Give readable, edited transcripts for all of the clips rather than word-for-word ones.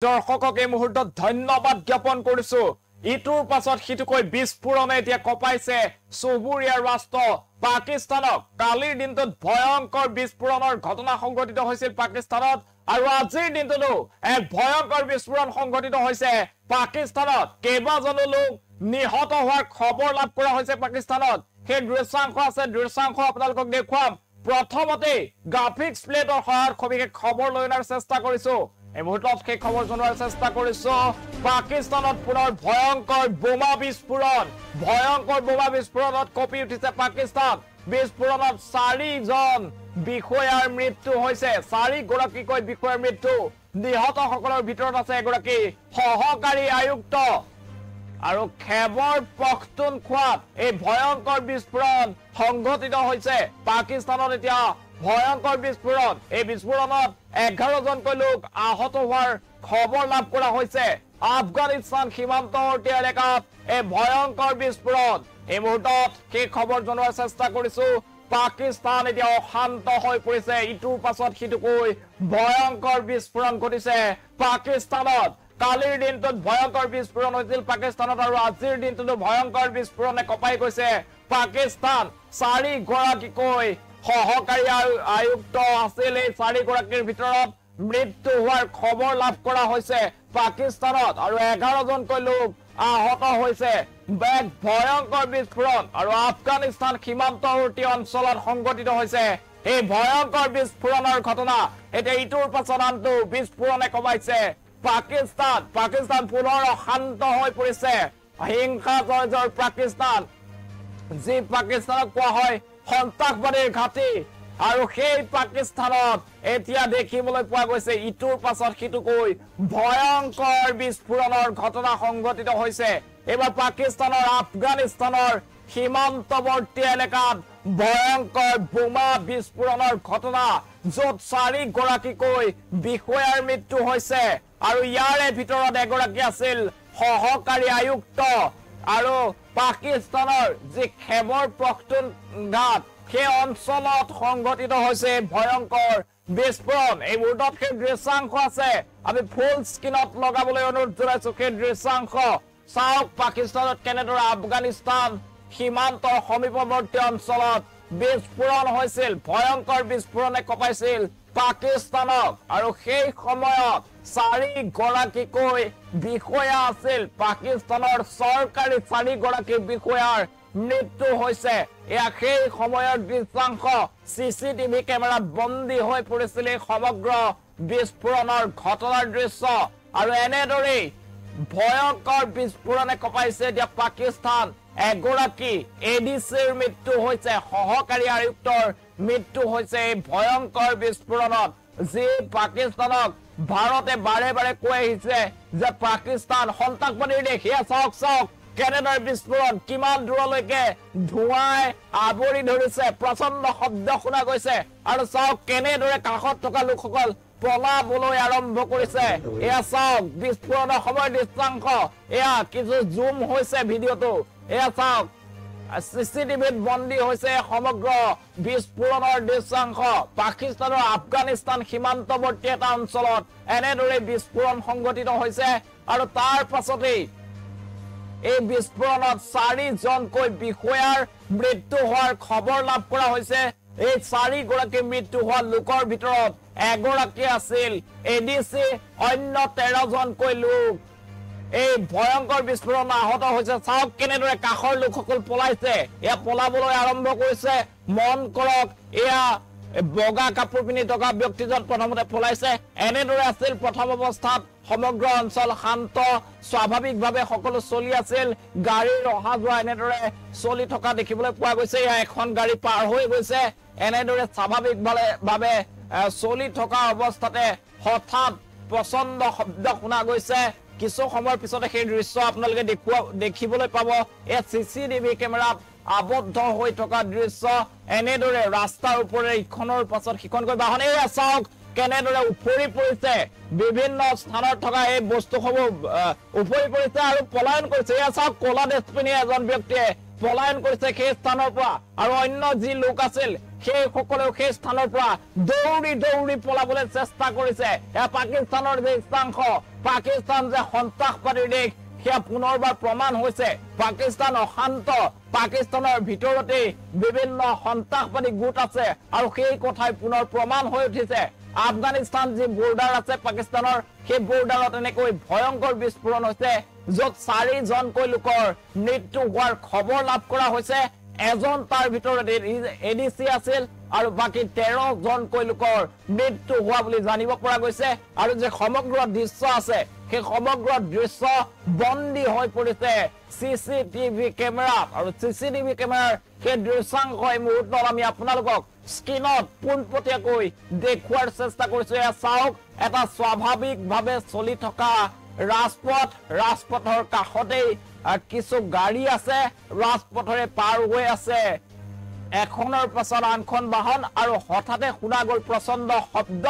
দৰ্শকক এই মুহূৰ্তত ধন্যবাদ জ্ঞাপন কৰিছো ইটোৰ পাছত সিটোকৈ বিস্ফোৰণে এতিয়া কপাইছে চুবুৰীয়া ৰাষ্ট্ৰ পাকিস্তানক কালিৰ দিনটোত ভয়ংকৰ বিস্ফোৰণৰ ঘটনা সংঘটিত হৈছিল পাকিস্তানত আৰু আজিৰ দিনটোতো এক ভয়ংকৰ বিস্ফোৰণ সংঘটিত হৈছে পাকিস্তানত কেইবাজনো লোক নিহত হোৱাৰ খবৰ লাভ কৰা হৈছে পাকিস্তানত সেই দৃশ্যাংশ আছে দৃশ্যাংশ আপোনালোকক দেখুৱাম প্ৰথমতে গ্ৰাফিক্স প্লেটৰ সহায়ত খবৰ লৈ অনাৰ চেষ্টা কৰিছো এই মুহূৰ্তত সেই খবৰ জনোৱাৰ চেষ্টা কৰিছো পাকিস্তানত পুনৰ ভয়ংকৰ বোমা বিস্ফোৰণত কঁপি উঠিছে পাকিস্তান বিস্ফোৰণত 4 জন বিষয়াৰ মৃত্যু হৈছে 4 গৰাকীকৈ বিষয়াৰ মৃত্যু নিহতসকলৰ ভিতৰত আছে এগৰাকী সহকাৰী আয়ুক্ত আৰু খেবৰ পখতুনখোৱাত এই ভয়ংকৰ বিস্ফোৰণ সংঘটিত হৈছে পাকিস্তানত এতিয়া ভয়ংকৰ বিস্ফোৰণ এই বিস্ফোৰণত 11 জনকৈ লোক আহত হোৱাৰ খবৰ লাভ কৰা হৈছে আফগানিস্তান সীমান্তৱৰ্তী এলেকাত এই ভয়ংকৰ বিস্ফোৰণ এই মুহূৰ্তত সেই খবৰ জনোৱাৰ চেষ্টা কৰিছো পাকিস্তান এতিয়া অশান্ত হৈ পৰিছে ইটোৰ পাছত সিটোকৈ ভয়ংকৰ বিস্ফোৰণ ঘটিছে পাকিস্তানত কালিৰ দিনটোত ভয়ংকৰ বিস্ফোৰণ হৈছিল পাকিস্তানত আৰু আজিৰ দিনটোত ভয়ংকৰ বিস্ফোৰণে কপাই গৈছে পাকিস্তান 4 গৰাকীকৈ সহকাৰী আয়ুক্ত আছিল এই 4 গৰাকীৰ ভিতৰত মৃত্যু হোৱাৰ খবৰ লাভ কৰা হৈছে পাকিস্তানত আৰু 11 জনকৈ লোক আহত হৈছে বেগ ভয়ংকৰ বিস্ফোৰণ আৰু আফগানিস্তান সীমান্তৱৰ্তী অঞ্চলত সংঘটিত হৈছে এই ভয়ংকৰ বিস্ফোৰণৰ ঘটনা এতিয়া ইটোৰ পাছত আনটো বিস্ফোৰণে কমাইছে পাকিস্তান পুনৰ শান্ত হৈ পৰিছে হিংসা জৰ্জৰ পাকিস্তান যি পাকিস্তানক কোৱা হয় সন্ত্ৰাসবাদীৰ ঘাটি আৰু সেই পাকিস্তানত এতিয়া দেখিবলৈ পোৱা গৈছে ইটোৰ পাছত সিটোকৈ ভয়ংকৰ বিস্ফোৰণৰ ঘটনা সংঘটিত হৈছে এবাৰ পাকিস্তানৰ আফগানিস্তানৰ সীমান্তৱৰ্তী এলেকাত ভয়ংকৰ বোমা বিস্ফোৰণৰ ঘটনা য'ত 4 গৰাকীকৈ বিষয়াৰ মৃত্যু হৈছে আৰু ইয়াৰে ভিতৰত এগৰাকী আছিল সহকাৰী আয়ুক্ত আৰু পাকিস্তানৰ যি খেবৰ পখতুনখোৱাত সেই অঞ্চলত সংঘটিত হৈছে ভয়ংকৰ বিস্ফোৰণ এই মুহূৰ্তত সেই দৃশ্যাংশ আছে আমি ফুল স্ক্ৰীনত লগাবলৈ অনুৰোধ জনাইছো সেই দৃশ্যাংশ চাওক পাকিস্তানত কেনেদৰে আফগানিস্তান সীমান্তৰ সমীপৱৰ্তী অঞ্চলত বিস্ফোৰণ হৈছিল ভয়ংকৰ বিস্ফোৰণে কপাইছিল পাকিস্তানক আৰু সেই সময়ত 4 গৰাকীকৈ বিষয়া আছিল পাকিস্তানৰ চৰকাৰী 4 গৰাকী বিষয়াৰ মৃত্যু হৈছে এয়া সেই সময়ৰ দৃশ্যাংশ চিচিটিভি কেমেৰাত বন্দী হৈ পৰিছিল এই সমগ্ৰ বিস্ফোৰণৰ ঘটনাৰ দৃশ্য আৰু এনেদৰে ভয়ংকৰ বিস্ফোৰণে কপাইছে এতিয়া পাকিস্তান এগৰাকী এডিচিৰ মৃত্যু হৈছে সহকাৰী আয়ুক্তৰ মৃত্যু হৈছে এই ভয়ংকৰ বিস্ফোৰণত যি পাকিস্তানক ভাৰতে বাৰে বাৰে কৈ আহিছে যে পাকিস্তান সন্ত্ৰাসবাদীৰ দেশ এয়া চাওক কেনেদৰে বিস্ফোৰণ কিমান দূৰলৈকে ধোঁৱাই আৱৰি ধৰিছে প্ৰচণ্ড শব্দ শুনা গৈছে আৰু চাওক কেনেদৰে কাষত থকা লোকসকল পলাবলৈ আৰম্ভ কৰিছে এয়া চাওক বিস্ফোৰণৰ সময়ৰ দৃশ্যাংশ এয়া কিছু জুম হৈছে ভিডিঅ'টো এয়া চাওক চিচিটিভিত বন্দী হৈছে সমগ্ৰ বিস্ফোৰণৰ দৃশ্যাংশ পাকিস্তানৰ আফগানিস্তান সীমান্তৱৰ্তী এটা অঞ্চলত এনেদৰে বিস্ফোৰণ সংঘটিত হৈছে আৰু তাৰ পাছতেই এই বিস্ফোৰণত 4 জনকৈ বিষয়াৰ মৃত্যু হোৱাৰ খবৰ লাভ কৰা হৈছে এই 4 গৰাকী মৃত্যু হোৱা লোকৰ ভিতৰত এগৰাকী আছিল এডিসি অন্য 13 জনকৈ লোক এই ভয়ংকৰ বিস্ফোৰণ আহত হৈছে চাওক কেনেদৰে কাষৰ লোকসকল পলাইছে এয়া পলাবলৈ আৰম্ভ কৰিছে মন কৰক এয়া বগা কাপোৰ পিন্ধি থকা ব্যক্তিজন প্ৰথমতে পলাইছে এনেদৰে আছিল প্ৰথম অৱস্থাত সমগ্ৰ অঞ্চল শান্ত স্বাভাৱিকভাৱে সকলো চলি আছিল গাড়ীৰ অহা যোৱা এনেদৰে চলি থকা দেখিবলৈ পোৱা গৈছে এখন গাড়ী পাৰ হৈ গৈছে এনেদৰে স্বাভাৱিকভাৱে চলি থকা অৱস্থাতে হঠাৎ প্ৰচণ্ড শব্দ শুনা গৈছে কিছু সময়ৰ পিছতে সেই দৃশ্য আপোনালোকে দেখিবলৈ পাব এই চিচিটিভি কেমেৰাত আবদ্ধ হৈ থকা দৃশ্য এনেদৰে ৰাস্তাৰ ওপৰে ইখনৰ পাছত সিখনকৈ বাহন এয়া চাওক কেনেদৰে উফৰি পৰিছে বিভিন্ন স্থানত থকা এই বস্তুসমূহ উফৰি পৰিছে আৰু পলায়ন কৰিছে এয়া চাওক কলা ড্ৰেছ পিন্ধি এজন ব্যক্তিয়ে পলায়ন কৰিছে সেই স্থানৰ পৰা আৰু অন্য যি লোক আছিল সেই সকলেও সেই স্থানৰ পৰা দৌৰি দৌৰি পলাবলৈ চেষ্টা কৰিছে পাকিস্তানৰ যে ইস্তাংশ পাকিস্তান যে সন্ত্ৰাসবাদীৰ দেশ সেয়া পুনৰবাৰ প্ৰমাণ হৈছে পাকিস্তান অশান্ত পাকিস্তানৰ ভিতৰতে বিভিন্ন সন্ত্ৰাসবাদী গোট আছে আৰু সেই কথাই পুনৰ প্ৰমাণ হৈ উঠিছে আফগানিস্তান যে বৰ্ডাৰ আছে পাকিস্তানৰ সেই বৰ্ডাৰত এনেকৈ ভয়ংকৰ বিস্ফোৰণ হৈছে য'ত 4 জনকৈ লোকৰ মৃত্যু হোৱাৰ খবৰ লাভ কৰা হৈছে এজন তাৰ ভিতৰত এডিসি আছিল আৰু বাকি 13 জনকৈ লোকৰ মৃত্যু হোৱা বুলি জানিব পৰা গৈছে আৰু যে সমগ্ৰ দৃশ্য আছে সেই সমগ্ৰ দৃশ্য বন্দী হৈ পৰিছে সিসিটিভি কেমেৰা আৰু সিসিটিভি কেমেৰাৰ সেই দৃশ্যাংশ এই মুহূৰ্তত আমি আপোনালোকক স্ক্ৰিনত পোনপটীয়াকৈ দেখুৱাৰ চেষ্টা কৰিছো এয়া চাওক এটা স্বাভাৱিকভাৱে চলি থকা ৰাজপথৰ কাষতেই কিছু গাড়ী আছে ৰাজপথৰে পাৰ হৈ আছে এখনৰ পাছত আনখন বাহন আৰু হঠাতে শুনা গ'ল প্ৰচণ্ড শব্দ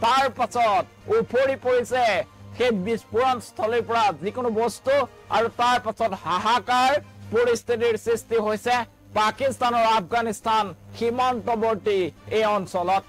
তাৰ পাছত উফৰি পৰিছে সেই বিস্ফোৰণ স্থলীৰ পৰা যিকোনো বস্তু আৰু তাৰ পাছত হাহাকাৰ পৰিস্থিতিৰ সৃষ্টি হৈছে পাকিস্তান আৰু আফগানিস্তান সীমান্তৱৰ্তী এই অঞ্চলত